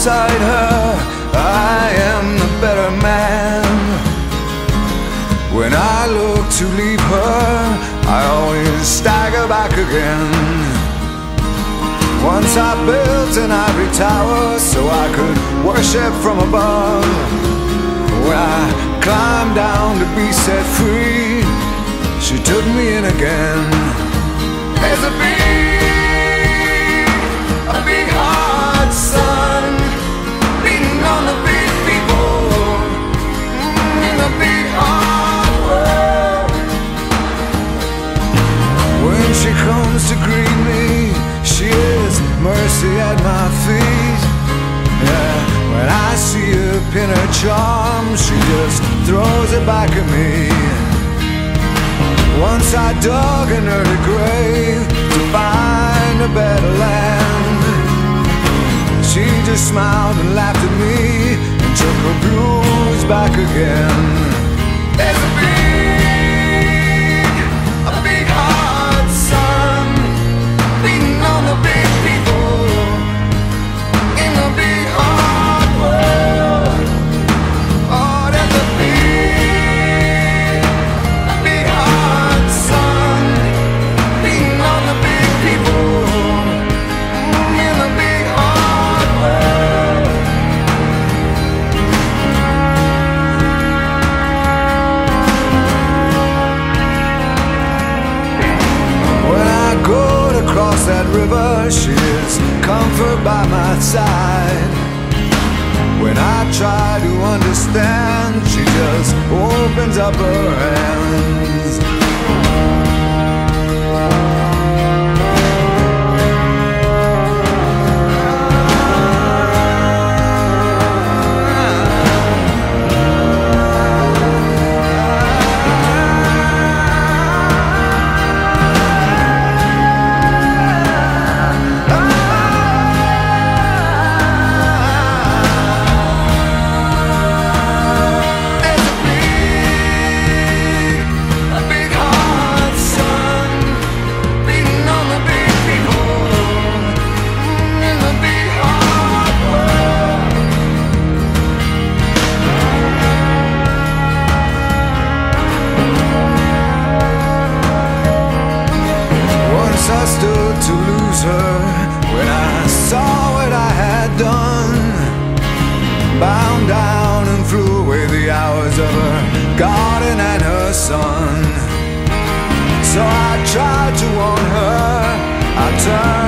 beside her, I am the better man. When I look to leave her, I always stagger back again. Once I built an ivory tower so I could worship from above. When I climbed down to be set free, she took me in again. There's a big hard sun beating on the big people in the big hard world. When she comes to greet me, she is mercy at my feet. Yeah, when I see her pin her charm, she just throws it back at me. Once I dug an early grave to find a better land. She just smiled and laughed at me and took her blues back again. There's a big hard sun beating on the big people in the big hard world. Oh, there's a big hard sun beating on the big people in the big hard world. When I go to cross that river, she is comfort by my side. When I try to understand, she just opens up her hands. I stood to lose her when I saw what I had done. Bound down and flew away the hours of her garden and her son. So I tried to warn her, I turned